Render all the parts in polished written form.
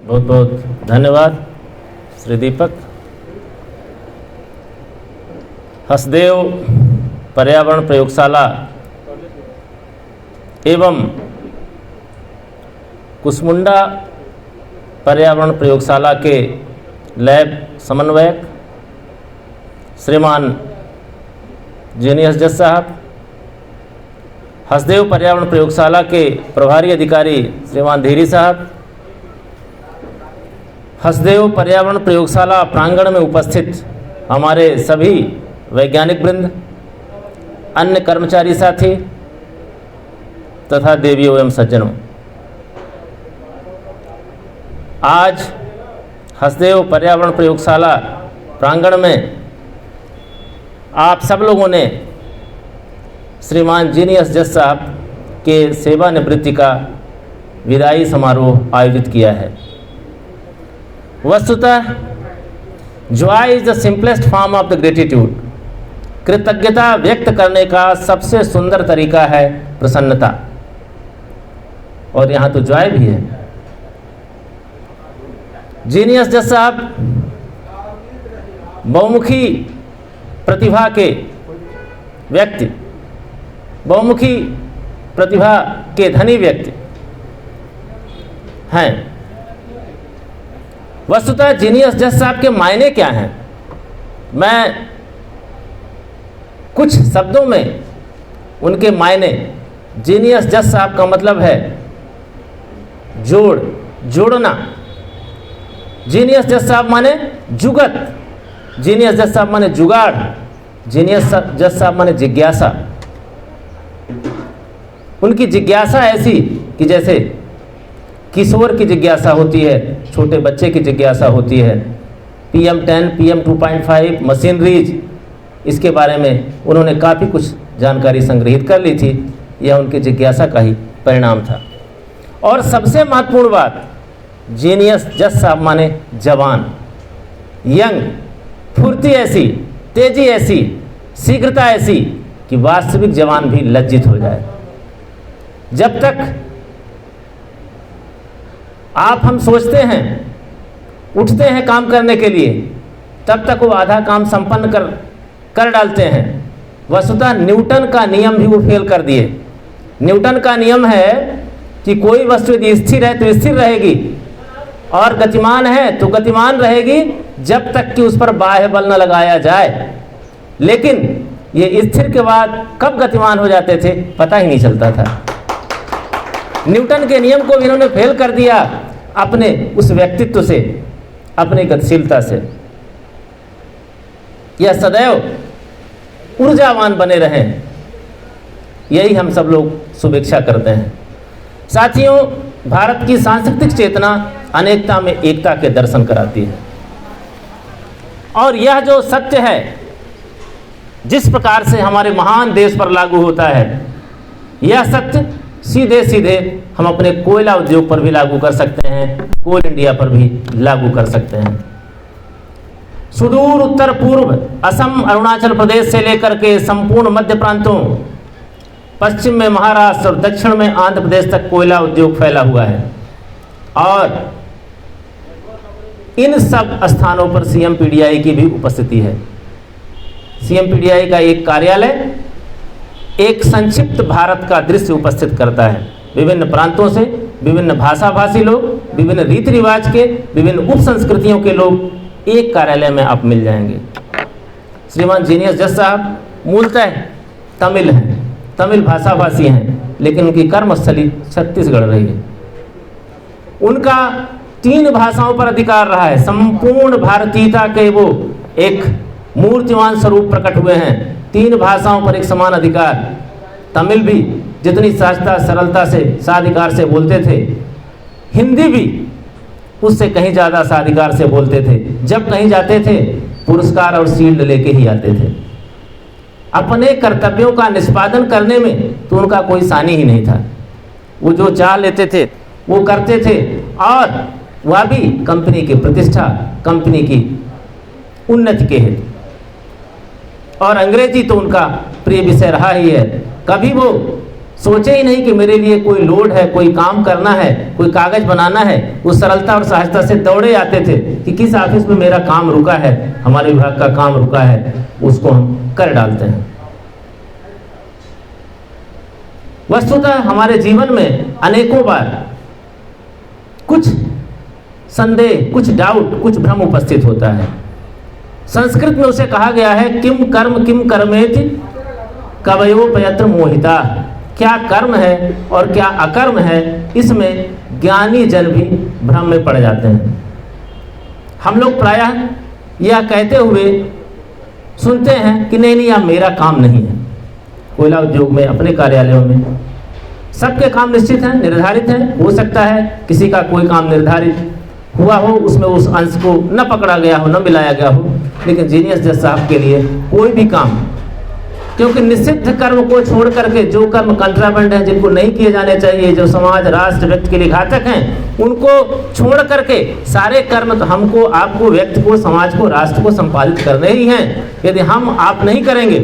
बहुत बहुत धन्यवाद श्री दीपक। हसदेव पर्यावरण प्रयोगशाला एवं कुसमुंडा पर्यावरण प्रयोगशाला के लैब समन्वयक श्रीमान जीनियस जज साहब, हसदेव पर्यावरण प्रयोगशाला के प्रभारी अधिकारी श्रीमान धीरी साहब, हसदेव पर्यावरण प्रयोगशाला प्रांगण में उपस्थित हमारे सभी वैज्ञानिक वृंद, अन्य कर्मचारी साथी तथा देवियों एवं सज्जनों, आज हसदेव पर्यावरण प्रयोगशाला प्रांगण में आप सब लोगों ने श्रीमान जीनियस जज साहब के सेवानिवृत्ति का विदाई समारोह आयोजित किया है। वस्तुतः Joy is the simplest form of the gratitude. कृतज्ञता व्यक्त करने का सबसे सुंदर तरीका है प्रसन्नता, और यहाँ तो जॉय भी है। जीनियस जज साहब बहुमुखी प्रतिभा के व्यक्ति, बहुमुखी प्रतिभा के धनी व्यक्ति हैं। वस्तुतः जीनियस जज साहब के मायने क्या हैं, मैं कुछ शब्दों में उनके मायने। जीनियस जज साहब का मतलब है जोड़ना। जीनियस जज साहब माने जुगत, जीनियस जज साहब माने जुगाड़, जीनियस जज साहब माने जिज्ञासा। उनकी जिज्ञासा ऐसी कि जैसे किशोर की जिज्ञासा होती है, छोटे बच्चे की जिज्ञासा होती है। PM10, PM 2.5 मशीनरीज, इसके बारे में उन्होंने काफ़ी कुछ जानकारी संग्रहित कर ली थी। यह उनकी जिज्ञासा का ही परिणाम था। और सबसे महत्वपूर्ण बात, जीनियस जज साहब माने जवान, यंग, फुर्ती ऐसी, तेजी ऐसी, शीघ्रता ऐसी कि वास्तविक जवान भी लज्जित हो जाए। जब तक हम सोचते हैं, उठते हैं काम करने के लिए, तब तक वो आधा काम संपन्न कर डालते हैं। वस्तुतः न्यूटन का नियम भी वो फेल कर दिए। न्यूटन का नियम है कि कोई वस्तु यदि स्थिर है तो स्थिर रहेगी, और गतिमान है तो गतिमान रहेगी जब तक कि उस पर बाह्य बल न लगाया जाए। लेकिन ये स्थिर के बाद कब गतिमान हो जाते थे पता ही नहीं चलता था। न्यूटन के नियम को इन्होंने फेल कर दिया अपने उस व्यक्तित्व से, अपनी गतिशीलता से। यह सदैव ऊर्जावान बने रहें, यही हम सब लोग शुभेच्छा करते हैं। साथियों, भारत की सांस्कृतिक चेतना अनेकता में एकता के दर्शन कराती है, और यह जो सत्य है जिस प्रकार से हमारे महान देश पर लागू होता है, यह सत्य सीधे सीधे हम अपने कोयला उद्योग पर भी लागू कर सकते हैं, कोल इंडिया पर भी लागू कर सकते हैं। सुदूर उत्तर पूर्व असम, अरुणाचल प्रदेश से लेकर के संपूर्ण मध्य प्रांतों, पश्चिम में महाराष्ट्र और दक्षिण में आंध्र प्रदेश तक कोयला उद्योग फैला हुआ है। और इन सब स्थानों पर CMPDI की भी उपस्थिति है। CMPDI का एक कार्यालय एक संक्षिप्त भारत का दृश्य उपस्थित करता है। विभिन्न प्रांतों से विभिन्न भाषाभाषी लोग, विभिन्न रीति रिवाज के, विभिन्न उप संस्कृतियों के लोग एक कार्यालय में आप मिल जाएंगे। श्रीमान जीनियस जज साहब मूलतः तमिल हैं, तमिल भाषाभाषी हैं, लेकिन उनकी कर्मस्थली छत्तीसगढ़ रही है। उनका 3 भाषाओं पर अधिकार रहा है। संपूर्ण भारतीयता के वो एक मूर्तिमान स्वरूप प्रकट हुए हैं। 3 भाषाओं पर एक समान अधिकार। तमिल भी जितनी सहजता, सरलता से, साधिकार से बोलते थे, हिंदी भी उससे कहीं ज़्यादा साधिकार से बोलते थे। जब कहीं जाते थे पुरस्कार और शील्ड लेके ही आते थे। अपने कर्तव्यों का निष्पादन करने में तो उनका कोई सानी ही नहीं था। वो जो चाह लेते थे वो करते थे, और वह भी कंपनी की प्रतिष्ठा, कंपनी की उन्नति के हेतु। और अंग्रेजी तो उनका प्रिय विषय रहा ही है। कभी वो सोचे ही नहीं कि मेरे लिए कोई लोड है, कोई काम करना है, कोई कागज बनाना है। वो सरलता और सहजता से दौड़े आते थे कि किस ऑफिस में मेरा काम रुका है, हमारे विभाग का काम रुका है, उसको हम कर डालते हैं। वस्तुतः हमारे जीवन में अनेकों बार कुछ संदेह, कुछ डाउट, कुछ भ्रम उपस्थित होता है। संस्कृत में उसे कहा गया है किम कर्मेति कवयो प्रयत्र मोहिता। क्या कर्म है और क्या अकर्म है, इसमें ज्ञानी जन भी भ्रम में पड़ जाते हैं। हम लोग प्रायः यह कहते हुए सुनते हैं कि नहीं अब मेरा काम नहीं है। कोयला उद्योग में, अपने कार्यालयों में सबके काम निश्चित हैं, निर्धारित हैं। हो सकता है किसी का कोई काम निर्धारित हुआ हो, उसमें उस अंश को न पकड़ा गया हो, न मिलाया गया हो, लेकिन जीनियस जज साहब के लिए कोई भी काम, क्योंकि निषिद्ध कर्म को छोड़ करके जो कर्म कंट्राबेंड है, जिनको नहीं किए जाने चाहिए, जो समाज, राष्ट्र, व्यक्ति के लिए घातक हैं, उनको छोड़ करके सारे कर्म तो हमको, आपको, व्यक्ति को, समाज को, राष्ट्र को संपादित करने ही हैं। यदि हम आप नहीं करेंगे,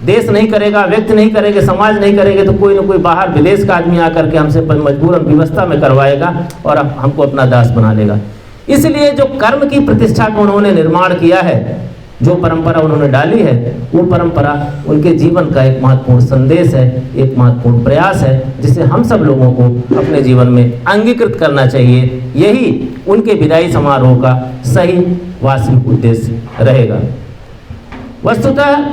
देश नहीं करेगा, व्यक्ति नहीं करेंगे, समाज नहीं करेंगे, तो कोई न कोई बाहर विदेश का आदमी आकर के हमसे मजबूरन व्यवस्था में करवाएगा और हमको अपना दास बना लेगा। इसलिए जो कर्म की प्रतिष्ठा को उन्होंने निर्माण किया है, जो परंपरा उन्होंने डाली है, वो परंपरा उनके जीवन का एक महत्वपूर्ण संदेश है, एक महत्वपूर्ण प्रयास है, जिसे हम सब लोगों को अपने जीवन में अंगीकृत करना चाहिए। यही उनके विदाई समारोह का सही वास्तविक उद्देश्य रहेगा। वस्तुतः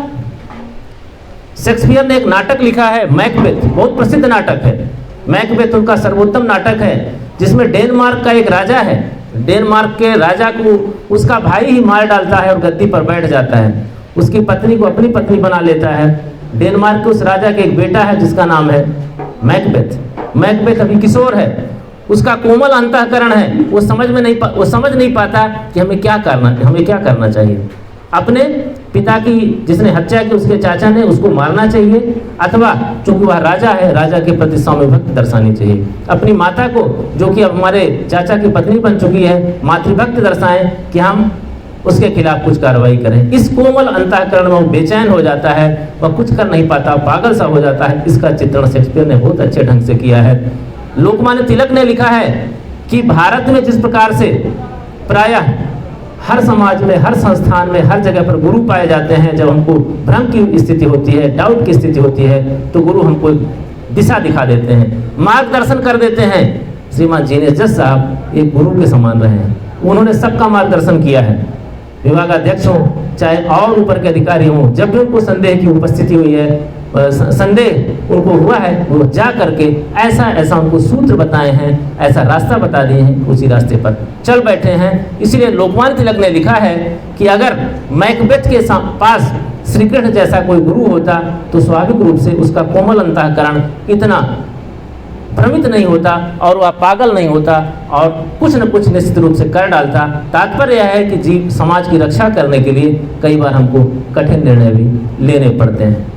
शेक्सपियर ने एक नाटक लिखा है मैकबेथ, बहुत प्रसिद्ध नाटक है। मैकबेथ उनका सर्वोत्तम नाटक है, जिसमें डेनमार्क का एक राजा है। डेनमार्क के राजा को उसका भाई ही मार डालता है और गद्दी पर बैठ जाता है। उसकी पत्नी को अपनी पत्नी बना लेता है। डेनमार्क के उस राजा के एक बेटा है जिसका नाम है मैकबेथ। मैकबेथ अभी किशोर है, उसका कोमल अंतःकरण है। वो समझ नहीं पाता कि हमें क्या करना चाहिए। अपने पिता की जिसने हत्या की, उसके चाचा ने, उसको मारना चाहिए, अथवा चूंकि वह राजा है, राजा के प्रति सौम्य भक्ति दर्शानी चाहिए। अपनी माता को, जो कि अब हमारे चाचा की पत्नी बन चुकी है, मातृभक्ति दर्शाएं कि हम उसके खिलाफ कुछ कार्रवाई करें। इस कोमल अंतःकरण में वो बेचैन हो जाता है, वह कुछ कर नहीं पाता, पागल सा हो जाता है। इसका चित्रण शेक्सपियर ने बहुत अच्छे ढंग से किया है। लोकमान्य तिलक ने लिखा है कि भारत में जिस प्रकार से प्रायः हर समाज में, हर संस्थान में, हर जगह पर गुरु पाए जाते हैं, जब हमको भ्रम की स्थिति होती है, डाउट की स्थिति होती है, तो गुरु हमको दिशा दिखा देते हैं, मार्गदर्शन कर देते हैं। श्रीमान जीनियस जज साहब एक गुरु के समान रहे हैं। उन्होंने सबका मार्गदर्शन किया है, विभागाध्यक्ष हो चाहे और ऊपर के अधिकारी हों। जब भी उनको संदेह की उपस्थिति हुई है, संदेह उनको हुआ है, वो जा करके ऐसा उनको सूत्र बताए हैं, ऐसा रास्ता बता दिए हैं, उसी रास्ते पर चल बैठे हैं। इसलिए लोकमान्य तिलक ने लिखा है कि अगर मैकबेथ के पास श्री कृष्ण जैसा कोई गुरु होता तो स्वाभाविक रूप से उसका कोमल अंतःकरण इतना भ्रमित नहीं होता और वह पागल नहीं होता और कुछ न कुछ निश्चित रूप से कर डालता। तात्पर्य यह है कि समाज की रक्षा करने के लिए कई बार हमको कठिन निर्णय भी लेने पड़ते हैं।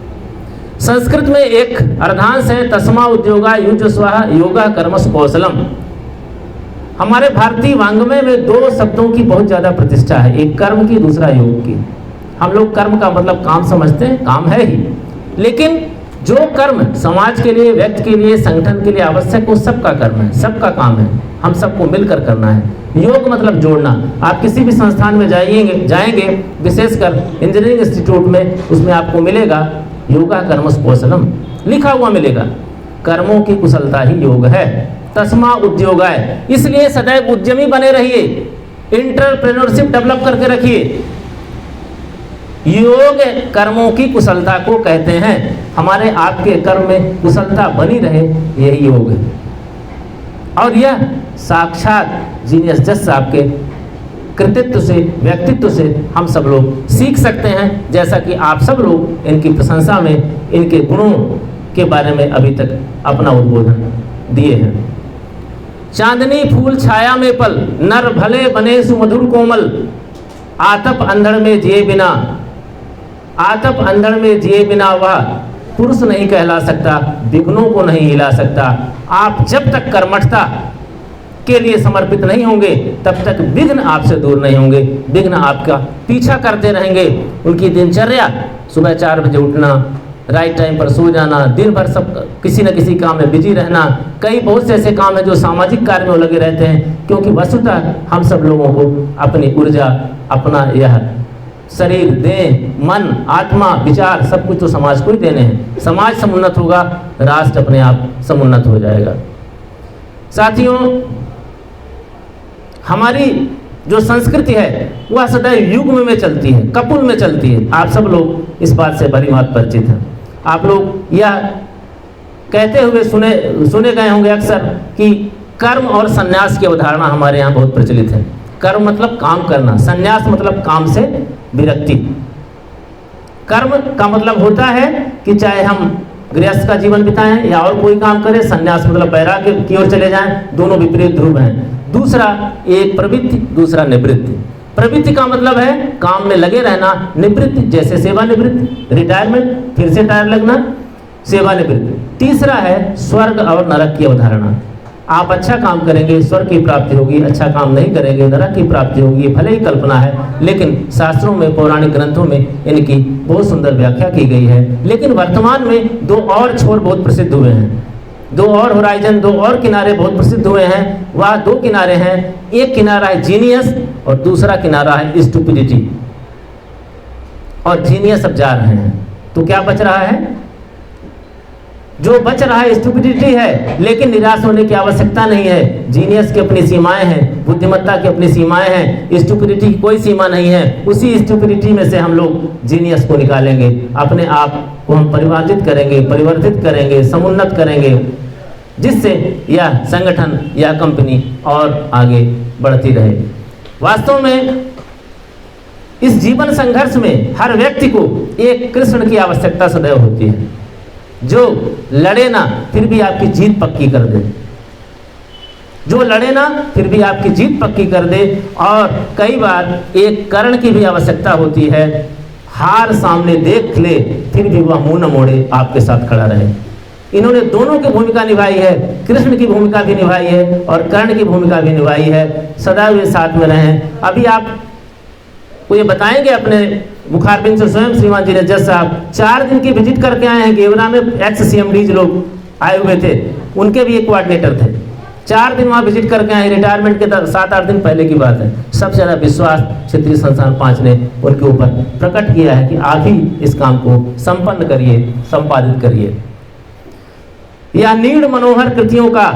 संस्कृत में एक अर्धांश है तस्मा उद्योगा युजस्वः योगा कर्मसु कौशलम। हमारे भारतीय वाङ्मय में दो शब्दों की बहुत ज्यादा प्रतिष्ठा है, एक कर्म की, दूसरा योग की। हम लोग कर्म का मतलब काम समझते हैं, काम है ही, लेकिन जो कर्म समाज के लिए, व्यक्ति के लिए, संगठन के लिए आवश्यक, वो सबका कर्म है, सबका काम है, हम सबको मिलकर करना है। योग मतलब जोड़ना। आप किसी भी संस्थान में जाएंगे, विशेषकर इंजीनियरिंग इंस्टीट्यूट में, उसमें आपको मिलेगा योगा कर्मसु कौशलम लिखा हुआ मिलेगा। कर्मों की कुशलता ही योग है। तस्मा उद्योगाय, इसलिए सदैव उद्यमी बने रहिए, एंटरप्रेन्योरशिप डेवलप करके रखिए। योग कर्मों की कुशलता को कहते हैं। हमारे आपके कर्म में कुशलता बनी रहे, यही योग है। और यह साक्षात जीनियस जज साहब के कृतित्व से, व्यक्तित्व से हम सब लोग सीख सकते हैं, जैसा कि आप सब लोग इनकी प्रशंसा में, इनके गुणों के बारे में अभी तक अपना उद्बोधन दिए हैं। चांदनी फूल छाया में पल, नर भले बने सुमधुर कोमल, आतप अंधड़ में जिए बिना, आतप अंधड़ में जिए बिना वह पुरुष नहीं कहला सकता, विघ्नों को नहीं हिला सकता। आप जब तक कर्मठता के लिए समर्पित नहीं होंगे, तब तक विघ्न आपसे दूर नहीं होंगे, विघ्न आपका पीछा करते रहेंगे। उनकी दिनचर्या सुबह 4 बजे उठना, राइट टाइम पर सो जाना, दिन भर सब किसी न किसी काम में बिजी रहना, कई बहुत से ऐसे काम हैं जो सामाजिक कार्य में लगे रहते हैं, क्योंकि वस्तुतः हम सब लोगों को अपनी ऊर्जा, अपना यह शरीर, देह, मन, आत्मा, विचार सब कुछ तो समाज को ही देने हैं। समाज समुन्नत होगा, राष्ट्र अपने आप समुन्नत हो जाएगा। साथियों, हमारी जो संस्कृति है वह सदैव युग्म में चलती है, कपुल में चलती है। आप सब लोग इस बात से भली भांति परिचित हैं। आप लोग यह कहते हुए सुने गए होंगे अक्सर कि कर्म और संन्यास की अवधारणा हमारे यहाँ बहुत प्रचलित है। कर्म मतलब काम करना, संन्यास मतलब काम से विरक्ति। कर्म का मतलब होता है कि चाहे हम गृहस्थ का जीवन बिताएं या और कोई काम करें, संन्यास मतलब वैराग्य की ओर चले जाएं, दोनों विपरीत ध्रुव हैं। दूसरा एक प्रवृत्ति, दूसरा निवृत्ति। प्रवृत्ति का मतलब है काम में लगे रहना, निवृत्ति जैसे सेवानिवृत्ति, रिटायरमेंट, फिर से टायर लगना, सेवानिवृत्ति। तीसरा है स्वर्ग और नरक की अवधारणा। आप अच्छा काम करेंगे स्वर्ग की प्राप्ति होगी, अच्छा काम नहीं करेंगे नरक की प्राप्ति होगी। भले ही कल्पना है, लेकिन शास्त्रों में, पौराणिक ग्रंथों में इनकी बहुत सुंदर व्याख्या की गई है। लेकिन वर्तमान में दो और छोर बहुत प्रसिद्ध हुए हैं, दो और होराइजन, दो और किनारे बहुत प्रसिद्ध हुए हैं। वह दो किनारे हैं, एक किनारा है जीनियस और दूसरा किनारा है स्टुपिडिटी। और जीनियस अब जा रहे हैं तो क्या बच रहा है? जो बच रहा है स्टुपिडिटी है, लेकिन निराश होने की आवश्यकता नहीं है। जीनियस की अपनी सीमाएं हैं, बुद्धिमत्ता की अपनी सीमाएं हैं, स्टुपिडिटी की कोई सीमा नहीं है। उसी स्टुपिडिटी में से हम लोग जीनियस को निकालेंगे, अपने आप को हम परिवर्तित करेंगे, परिवर्तित करेंगे, समुन्नत करेंगे, जिससे यह संगठन, यह कंपनी और आगे बढ़ती रहे। वास्तव में इस जीवन संघर्ष में हर व्यक्ति को एक कृष्ण की आवश्यकता सदैव होती है, जो लड़े ना फिर भी आपकी जीत पक्की कर दे, जो लड़े ना फिर भी आपकी जीत पक्की कर दे। और कई बार एक कर्ण की भी आवश्यकता होती है, हार सामने देख ले फिर भी वह मुंह न मोड़े, आपके साथ खड़ा रहे। इन्होंने दोनों की भूमिका निभाई है, कृष्ण की भूमिका भी निभाई है और कर्ण की भूमिका भी निभाई है। सदैव वे साथ में रहें। अभी आप को ये बताएंगे अपने मुखारबिंद से स्वयं श्रीमान जी ने, जज साहब 4 दिन की विजिट करके आए हैं गेवरा में। ex-CMDs लोग आए हुए थे, उनके भी एक कोऑर्डिनेटर थे। 4 दिन वहाँ विजिट करके आए, रिटायरमेंट के 7-8 दिन पहले की बात है। सबसे ज़्यादा विश्वास क्षेत्रीय संस्थान 5 ने उनके ऊपर प्रकट किया है कि आप ही इस काम को संपन्न करिए, संपादित करिए। यह नीड़ मनोहर कृतियों का,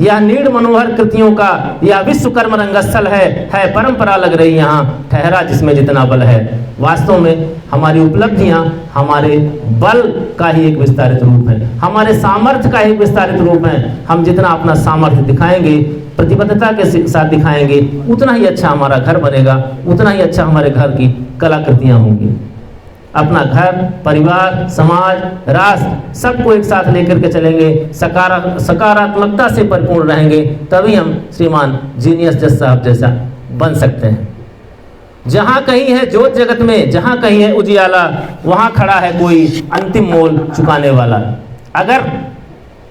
यह नीड़ मनोहर कृतियों का यह विश्वकर्म रंगस्थल है परंपरा लग रही यहाँ, ठहरा जिसमें जितना बल है। वास्तव में हमारी उपलब्धियाँ हमारे बल का ही एक विस्तारित रूप है, हमारे सामर्थ्य का ही एक विस्तारित रूप है। हम जितना अपना सामर्थ्य दिखाएंगे, प्रतिबद्धता के साथ दिखाएंगे, उतना ही अच्छा हमारा घर बनेगा, उतना ही अच्छा हमारे घर की कलाकृतियाँ होंगी। अपना घर, परिवार, समाज, राष्ट्र सबको एक साथ लेकर के चलेंगे, सकारात्मकता से परिपूर्ण रहेंगे, तभी हम श्रीमान जीनियस जज साहब जैसा बन सकते हैं। जहाँ कहीं है ज्योत जगत में, जहाँ कहीं है उजियाला, वहाँ खड़ा है कोई अंतिम मोल चुकाने वाला। अगर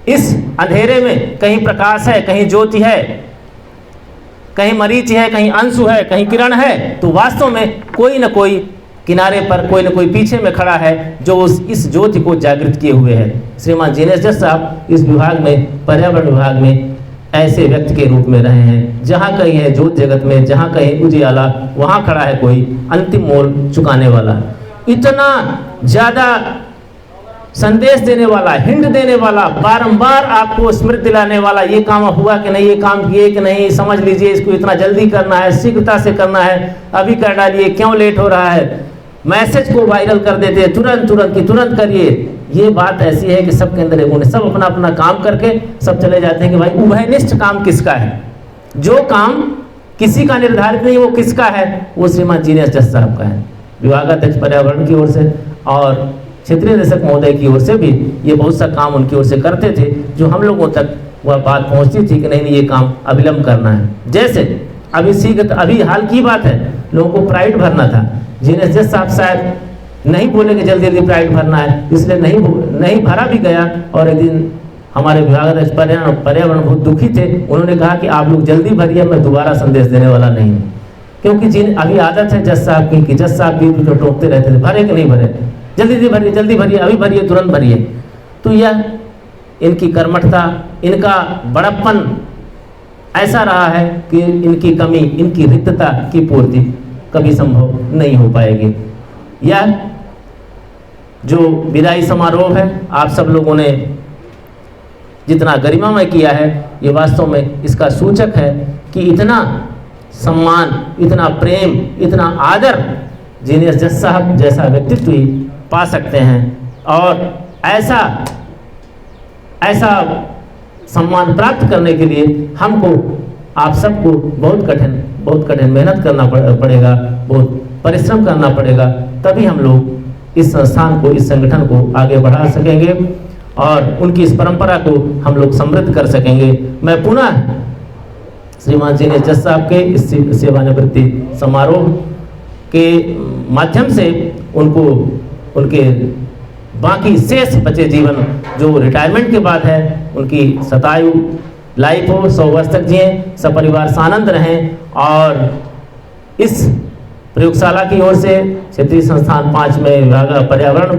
इस अंधेरे में कहीं प्रकाश है, कहीं ज्योति है, कहीं मरीच है, कहीं अंशु है, कहीं किरण है, तो वास्तव में कोई न कोई किनारे पर, कोई न कोई पीछे में खड़ा है जो इस ज्योति को जागृत किए हुए है। श्रीमान जीनियस जज साहब इस विभाग में, पर्यावरण विभाग में ऐसे व्यक्ति के रूप में रहे हैं। जहाँ कहीं है ज्योत जगत में, जहाँ कहीं उजियाला, वहाँ खड़ा है कोई अंतिम मोल चुकाने वाला। इतना ज़्यादा संदेश देने वाला, हिंट देने वाला, बारंबार आपको स्मृति दिलाने वाला, ये काम हुआ कि नहीं, ये काम किए कि नहीं, समझ लीजिए, इसको इतना जल्दी करना है, शीघ्रता से करना है, अभी कर डालिए, क्यों लेट हो रहा है, मैसेज को वायरल कर देते हैं तुरंत करिए। ये बात ऐसी है कि सबके अंदर एक गुण, सब अपना अपना काम करके सब चले जाते हैं कि भाई उभयनिष्ठ काम किसका है। जो काम किसी का निर्धारित नहीं, वो किसका है, वो श्रीमान जीनियस जज साहब का है। विभागाध्यक्ष पर्यावरण की ओर से और क्षेत्रीय निदेशक महोदय की ओर से भी ये बहुत सा काम उनकी ओर से करते थे, जो हम लोगों तक वह बात पहुंचती थी कि नहीं ये काम अविलंब करना है। जैसे अभी हाल की बात है, लोगों को प्राइड भरना था, जीनियस जज साहब शायद नहीं बोले कि जल्दी जल्दी प्राइड भरना है, इसलिए नहीं भरा भी गया। और एक दिन हमारे विभागाध्यक्ष पर्यावरण बहुत दुखी थे, उन्होंने कहा कि आप लोग जल्दी भरिए, मैं दोबारा संदेश देने वाला नहीं हूँ। क्योंकि अभी आदत है जज साहब की कि जज साहब भी टोकते रहते थे, भरे कि नहीं भरे, जल्दी भरिए, जल्दी भरिए, अभी भरिए, तुरंत भरिए। तो यह इनकी कर्मठता, इनका बड़प्पन ऐसा रहा है कि इनकी कमी, इनकी रिक्तता की पूर्ति कभी संभव नहीं हो पाएगी। यह जो विदाई समारोह है, आप सब लोगों ने जितना गरिमामय किया है, ये वास्तव में इसका सूचक है कि इतना सम्मान, इतना प्रेम, इतना आदर जीनियस जज साहब जैसा व्यक्तित्व ही पा सकते हैं। और ऐसा सम्मान प्राप्त करने के लिए हमको, आप सबको बहुत कठिन मेहनत करना पड़ेगा, बहुत परिश्रम करना पड़ेगा, तभी हम लोग इस संस्थान को, इस संगठन को आगे बढ़ा सकेंगे और उनकी इस परंपरा को हम लोग समृद्ध कर सकेंगे। मैं पुनः श्रीमान जीनियस जज साहब के इस सेवानिवृत्ति समारोह के माध्यम से उनको उनके बाकी शेष बचे जीवन, जो रिटायरमेंट के बाद है, उनकी शतायु लाइफ हो, 100 वर्ष तक जिए, सपरिवार सानंद रहें। और इस प्रयोगशाला की ओर से, क्षेत्रीय संस्थान 5 में पर्यावरण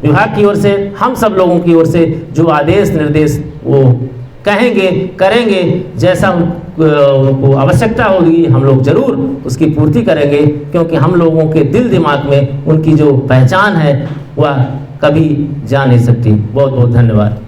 विभाग की ओर से, हम सब लोगों की ओर से जो आदेश निर्देश वो कहेंगे, करेंगे, जैसा उनको आवश्यकता होगी हम लोग जरूर उसकी पूर्ति करेंगे, क्योंकि हम लोगों के दिल दिमाग में उनकी जो पहचान है वह कभी जा नहीं सकती। बहुत बहुत धन्यवाद।